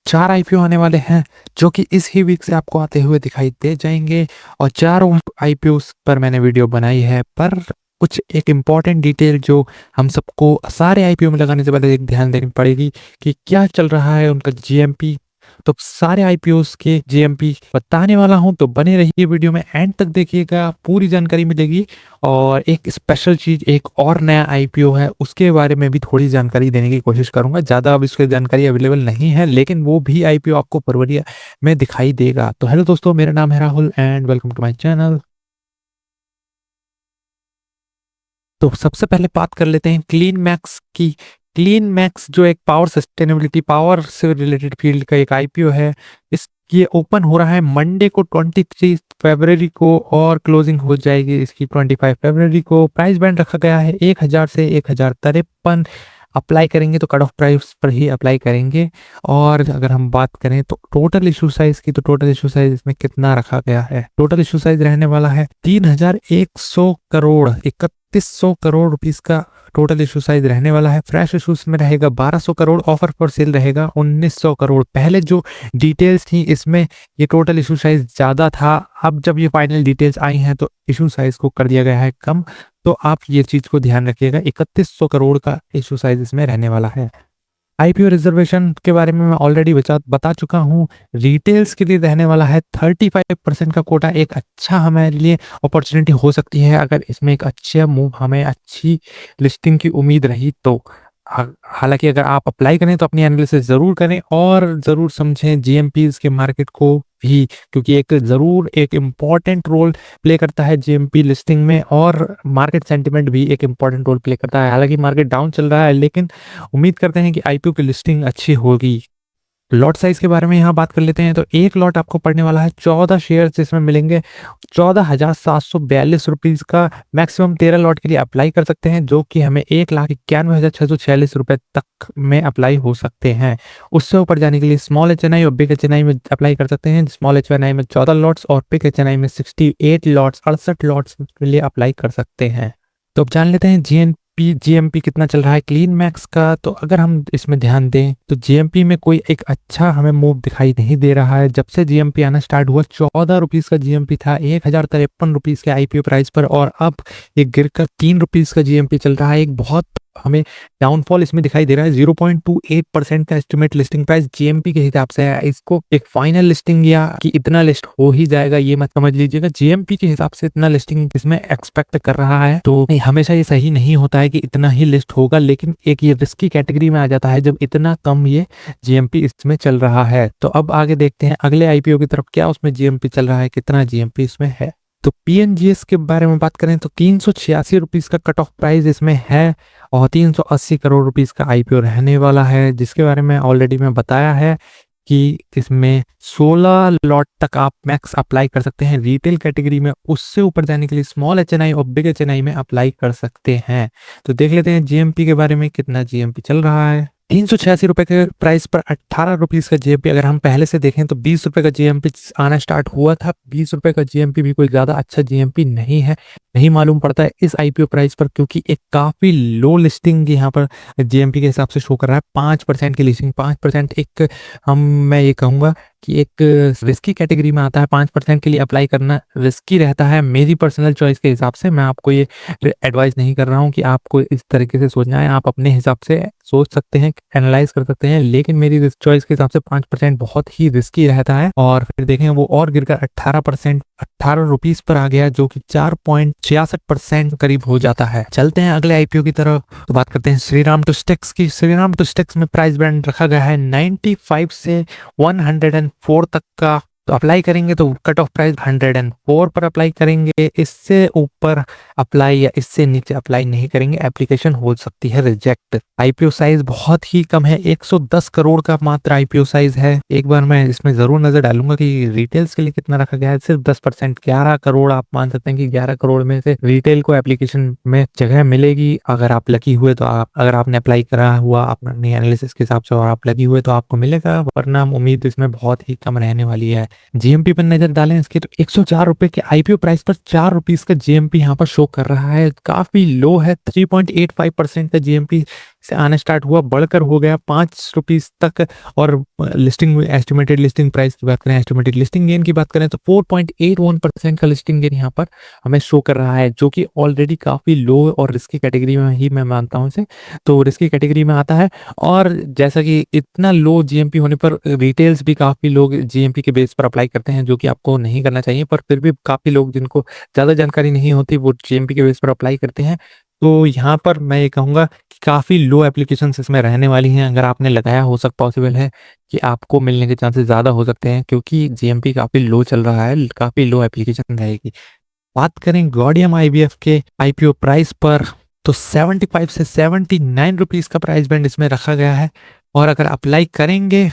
4 IPO आने वाले हैं जो कि इस ही वीक से आपको आते हुए दिखाई दे जाएंगे। और चारों आईपीओ पर मैंने वीडियो बनाई है, पर कुछ एक इम्पॉर्टेंट डिटेल जो हम सबको सारे आईपीओ में लगाने से पहले एक ध्यान देनी पड़ेगी कि क्या चल रहा है उनका जीएमपी। तो सारे आईपीओस के जीएमपी बताने वाला हूं, तो बने रहिए वीडियो में, एंड तक देखिएगा, पूरी जानकारी मिलेगी। और एक स्पेशल चीज, एक और नया आईपीओ है, उसके बारे में भी थोड़ी जानकारी देने की कोशिश करूंगा। ज्यादा अब इसकी जानकारी अवेलेबल नहीं है, लेकिन वो भी आईपीओ आपको फरवरी में दिखाई देगा। तो हेलो दोस्तों, मेरा नाम है Rahul and welcome to my channel. तो सबसे पहले बात कर लेते हैं क्लीन मैक्स की। क्लीन मैक्स जो एक पावर सस्टेनेबिलिटी, पावर से रिलेटेड फील्ड का एक आईपीओ है। इस ये ओपन हो रहा है मंडे को 23 फरवरी को, और क्लोजिंग हो जाएगी इसकी 25 फरवरी को। प्राइस बैंड रखा गया है 1000 से 1053। अप्लाई करेंगे तो कट ऑफ प्राइस पर ही अप्लाई करेंगे। और अगर हम बात करें तो टोटल इशू साइज की, तो टोटल इशू साइज इसमें कितना रखा गया है? टोटल इशू साइज रहने वाला है 3100 करोड़, 3100 करोड़ रुपीस का टोटल इशू साइज रहने वाला है। फ्रेश इशूज में रहेगा 1200 करोड़, ऑफर फॉर सेल रहेगा 1900 करोड़। पहले जो डिटेल्स थी इसमें ये टोटल इशू साइज ज्यादा था, अब जब ये फाइनल डिटेल्स आई हैं तो इशू साइज को कर दिया गया है कम। तो आप ये चीज को ध्यान रखिएगा, 3100 करोड़ का इशू साइज इसमें रहने वाला है। आईपीओ रिजर्वेशन के बारे में मैं ऑलरेडी बता चुका हूँ। रिटेल्स के लिए रहने वाला है 35% का कोटा। एक अच्छा हमारे लिए अपॉर्चुनिटी हो सकती है अगर इसमें एक अच्छा मूव, हमें अच्छी लिस्टिंग की उम्मीद रही तो। हालांकि अगर आप अप्लाई करें तो अपनी एनालिसिस जरूर करें और जरूर समझें जीएमपीज के मार्केट को भी, क्योंकि एक इम्पॉर्टेंट रोल प्ले करता है जीएमपी लिस्टिंग में, और मार्केट सेंटिमेंट भी एक इम्पॉर्टेंट रोल प्ले करता है। हालांकि मार्केट डाउन चल रहा है, लेकिन उम्मीद करते हैं कि आईपीओ की लिस्टिंग अच्छी होगी। लॉट साइज के बारे में यहाँ बात कर लेते हैं, तो एक लॉट आपको पड़ने वाला है 14 शेयर, जिसमें मिलेंगे 14,742 रुपीज का। मैक्सिमम 13 लॉट के लिए अप्लाई कर सकते हैं, जो कि हमें 1,91,646 रुपए तक में अप्लाई हो सकते हैं। उससे ऊपर जाने के लिए स्मॉल एचएनआई और बिग एचएनआई में अप्लाई कर सकते हैं। स्मॉल एचएनआई में 14 लॉट्स और बिग एचएनआई में 68 लॉट्स, 68 लॉट्स के लिए अप्लाई कर सकते हैं। तो अब जान लेते हैं जीएमपी कितना चल रहा है क्लीन मैक्स का। तो अगर हम इसमें ध्यान दें तो जीएमपी में कोई एक अच्छा हमें मूव दिखाई नहीं दे रहा है। जब से जीएमपी आना स्टार्ट हुआ 14 रुपीज का जीएमपी था 1053 रुपीज के आईपीओ प्राइस पर, और अब ये गिरकर 3 रुपीज का जीएमपी चल रहा है। एक बहुत हमें डाउनफॉल इसमें दिखाई दे रहा है। 0.28% का एस्टिमेट लिस्टिंग प्राइस जीएमपी के हिसाब से है। इसको एक फाइनल लिस्टिंग या कि इतना लिस्ट हो ही जाएगा ये मत समझ लीजिएगा। जीएमपी के हिसाब से इतना लिस्टिंग इसमें एक्सपेक्ट कर रहा है, तो हमेशा ये सही नहीं होता है कि इतना ही लिस्ट होगा, लेकिन एक ये रिस्की कैटेगरी में आ जाता है जब इतना कम ये जीएमपी इसमें चल रहा है। तो अब आगे देखते हैं अगले आईपीओ की तरफ, क्या उसमें जीएमपी चल रहा है, कितना जीएमपी इसमें है। तो पीएनजीएस के बारे में बात करें तो 386 रुपीज का कट ऑफ प्राइस इसमें है, और 380 करोड़ रुपीस का आईपीओ रहने वाला है, जिसके बारे में ऑलरेडी मैं बताया है कि इसमें 16 लॉट तक आप मैक्स अप्लाई कर सकते हैं रिटेल कैटेगरी में। उससे ऊपर जाने के लिए स्मॉल एचएनआई और बिग एचएनआई में अप्लाई कर सकते हैं। तो देख लेते हैं जीएमपी के बारे में, कितना जीएमपी चल रहा है। 386 रुपए के प्राइस पर 18 रुपीज का जीएमपी। अगर हम पहले से देखें तो 20 रुपए का जीएमपी आना स्टार्ट हुआ था। 20 रुपए का जीएमपी भी कोई ज्यादा अच्छा जीएमपी नहीं है, नहीं मालूम पड़ता है इस आईपीओ प्राइस पर, क्योंकि एक काफी लो लिस्टिंग यहाँ पर जीएमपी के हिसाब से शो कर रहा है। 5% की लिस्टिंग, 5% एक मैं ये कहूंगा कि एक रिस्की कैटेगरी में आता है। 5% के लिए अप्लाई करना रिस्की रहता है मेरी पर्सनल चॉइस के हिसाब से। मैं आपको ये एडवाइस नहीं कर रहा हूँ कि आपको इस तरीके से सोचना है, आप अपने हिसाब से सोच सकते हैं, एनालाइज कर सकते हैं, लेकिन मेरी चॉइस के हिसाब से 5% बहुत ही रिस्की रहता है। और फिर देखें वो और गिरकर 18%, 18 रुपीज पर आ गया, जो कि 4.66% करीब हो जाता है। चलते हैं अगले आईपीओ की तरफ, तो बात करते हैं श्रीराम टूस्टेक्स की। श्रीराम टूस्टेक्स में प्राइस बैंड रखा गया है 95 से 104 तक का। तो अप्लाई करेंगे तो कट ऑफ प्राइस 104 पर अप्लाई करेंगे। इससे ऊपर अप्लाई या इससे नीचे अप्लाई नहीं करेंगे, एप्लीकेशन हो सकती है रिजेक्ट। आईपीओ साइज बहुत ही कम है, 110 करोड़ का मात्र आईपीओ साइज है। एक बार मैं इसमें जरूर नजर डालूंगा कि रिटेल्स के लिए कितना रखा गया है। सिर्फ 10%, 11 करोड़ आप मान सकते हैं कि 11 करोड़ में से रिटेल को एप्लीकेशन में जगह मिलेगी अगर आप लकी हुए तो। अगर आपने अप्लाई करा हुआ अपनी एनालिसिस के हिसाब से और आप लकी हुए तो आपको मिलेगा, वरना उम्मीद इसमें बहुत ही कम रहने वाली है। जीएमपी पर नजर डालें इसके तो 104 रुपए के आईपीओ प्राइस पर 4 रुपीज का जीएमपी यहाँ पर शो कर रहा है। काफी लो है, 3.85% का जीएमपी से आना स्टार्ट हुआ, बढ़कर हो गया 5 रुपीज़ तक। और लिस्टिंग एस्टिमेटेड लिस्टिंग प्राइस की बात करें, एस्टिमेटेड लिस्टिंग गेन की बात करें तो 4.81% का लिस्टिंग गेन यहाँ पर हमें शो कर रहा है, जो कि ऑलरेडी काफ़ी लो और रिस्की कैटेगरी में ही मैं मानता हूँ इसे, तो रिस्की कैटेगरी में आता है। और जैसा कि इतना लो जीएमपी होने पर रिटेल्स भी काफ़ी लोग जीएमपी के बेस पर अप्लाई करते हैं, जो कि आपको नहीं करना चाहिए, पर फिर भी काफ़ी लोग जिनको ज़्यादा जानकारी नहीं होती वो जीएमपी के बेस पर अप्लाई करते हैं। तो यहाँ पर मैं ये कहूँगा कि काफ़ी लो एप्लीकेशंस इसमें रहने वाली हैं। अगर आपने लगाया हो सक पॉसिबल है कि आपको मिलने के चांसेस ज़्यादा हो सकते हैं, क्योंकि जीएमपी काफ़ी लो चल रहा है, काफ़ी लो एप्लीकेशन रहेगी। बात करें गॉडियम आईवीएफ के आईपीओ प्राइस पर, तो 75 से 79 रुपीज़ का प्राइस बैंड इसमें रखा गया है। और अगर अप्लाई करेंगे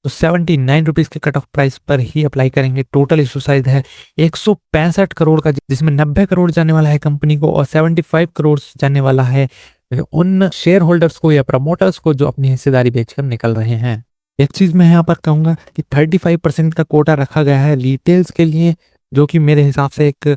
तो 79 रुपीज़ के कट ऑफ प्राइस पर ही अप्लाई करेंगे। टोटल इशू साइज है 165 करोड़ का, जिसमें 90 करोड़ जाने वाला है कंपनी को और 75 करोड़ जाने वाला है उन शेयर होल्डर्स को या प्रमोटर्स को जो अपनी हिस्सेदारी बेचकर निकल रहे हैं। एक चीज़ मैं यहाँ पर कहूँगा कि 35% का कोटा रखा गया है रिटेल्स के लिए, जो कि मेरे हिसाब से एक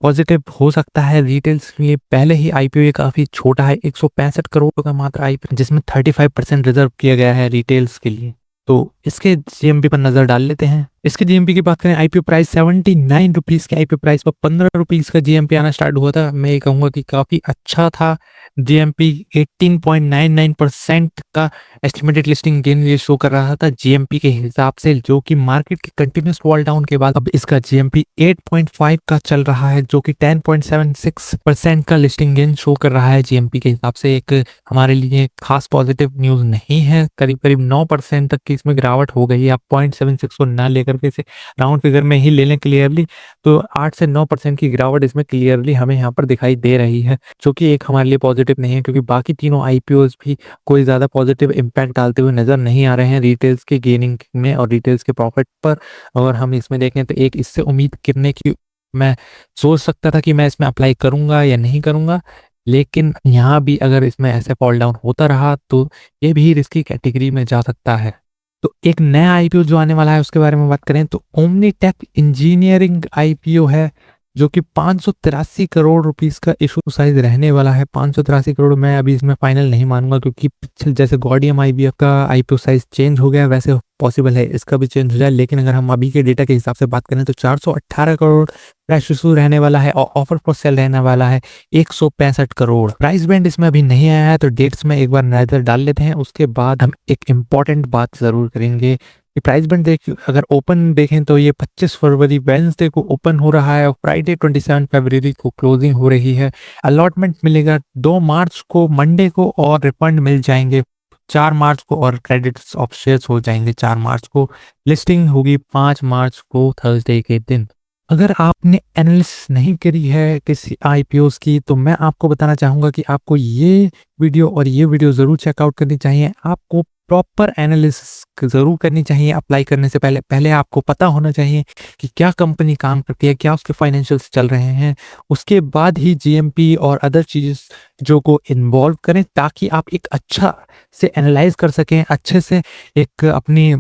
पॉजिटिव हो सकता है। रिटेल्स के लिए पहले ही आईपीओ ये काफ़ी छोटा है, 165 करोड़ का मात्र आईपीओ, जिसमें 35% रिजर्व किया गया है रिटेल्स के लिए। तो इसके जीएमपी पर नजर डाल लेते हैं। इसके जीएमपी की बात करें, आईपीओ प्राइस 79 रुपीज़ के आईपीओ प्राइस पर 15 रुपीज़ का जीएमपी आना स्टार्ट हुआ था। मैं ये कहूँगा कि काफ़ी अच्छा था। जीएमपी 18.99% का एस्टिमेटेड लिस्टिंग गेन ये शो कर रहा था जीएमपी के हिसाब से, जो कि मार्केट के कंटिन्यूस फॉल डाउन के बाद अब इसका जीएमपी 8.5 का चल रहा है, जो कि 10.76% का लिस्टिंग गेन शो कर रहा है जीएमपी के हिसाब से। एक हमारे लिए खास पॉजिटिव न्यूज़ नहीं है। करीब करीब 9% तक की इसमें गिरावट हो गई है। आप 0.76 को ना लेकर के इसे राउंड फिगर में ही ले लें क्लियरली, तो 8 से 9% की गिरावट इसमें क्लियरली हमें यहाँ पर दिखाई दे रही है, जो कि एक हमारे लिए पॉजिटिव नहीं है, क्योंकि बाकी तीनों आईपीओज भी कोई ज़्यादा पॉजिटिव इम्पैक्ट डालते हुए नज़र नहीं आ रहे हैं रिटेल्स के गेनिंग में और रिटेल्स के प्रॉफिट पर। अगर हम इसमें देखें तो एक इससे उम्मीद करने की मैं सोच सकता था कि मैं इसमें अप्लाई करूँगा या नहीं करूँगा, लेकिन यहाँ भी अगर इसमें ऐसे फॉल डाउन होता रहा तो ये भी रिस्की कैटेगरी में जा सकता है। तो एक नया आईपीओ जो आने वाला है उसके बारे में बात करें तो ओमनीटेक इंजीनियरिंग आईपीओ है, जो कि 583 करोड़ रुपीस का इशू साइज रहने वाला है। 583 करोड़ मैं अभी इसमें फाइनल नहीं मानूंगा, क्योंकि पिछले जैसे गॉडियम आईबीएफ का आईपीओ साइज चेंज हो गया वैसे पॉसिबल है इसका भी चेंज हो जाए। लेकिन अगर हम अभी के डेटा के हिसाब से बात करें तो 418 करोड़ प्राइस इशू रहने वाला है और ऑफर फॉर सेल रहने वाला है 165 करोड़। प्राइस बैंड इसमें अभी नहीं आया है, तो डेट्स में एक बार नजर डाल लेते हैं, उसके बाद हम एक इम्पॉर्टेंट बात जरूर करेंगे। प्राइस बैंड अगर ओपन देखें तो ये 25 फरवरी वेडनेसडे को ओपन हो रहा है और फ्राइडे 27 फरवरी को क्लोजिंग हो रही है। अलॉटमेंट मिलेगा 2 मार्च को मंडे को और रिफंड मिल जाएंगे 4 मार्च को और क्रेडिट्स ऑफ शेयर्स हो जाएंगे 4 मार्च को। लिस्टिंग होगी 5 मार्च को थर्सडे के दिन। अगर आपने एनालिसिस नहीं करी है किसी आईपीओस की तो मैं आपको बताना चाहूँगा कि आपको ये वीडियो ज़रूर चेकआउट करनी चाहिए। आपको प्रॉपर एनालिसिस ज़रूर करनी चाहिए अप्लाई करने से पहले आपको पता होना चाहिए कि क्या कंपनी काम करती है, क्या उसके फाइनेंशियल्स चल रहे हैं। उसके बाद ही जीएमपी और अदर चीज़ जो को इन्वॉल्व करें, ताकि आप एक अच्छा से एनालाइज कर सकें, अच्छे से एक अपनी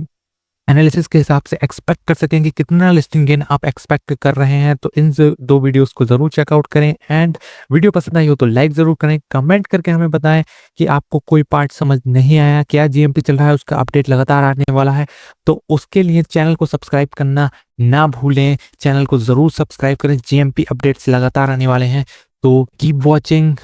एनालिसिस के हिसाब से एक्सपेक्ट कर सकें कि कितना लिस्टिंग गेन आप एक्सपेक्ट कर रहे हैं। तो इन 2 वीडियोस को ज़रूर चेकआउट करें एंड वीडियो पसंद आई हो तो लाइक ज़रूर करें। कमेंट करके हमें बताएं कि आपको कोई पार्ट समझ नहीं आया, क्या जीएमपी चल रहा है, उसका अपडेट लगातार आने वाला है। तो उसके लिए चैनल को सब्सक्राइब करना ना भूलें, चैनल को ज़रूर सब्सक्राइब करें। जीएमपी अपडेट्स लगातार आने वाले हैं, तो कीप वॉचिंग।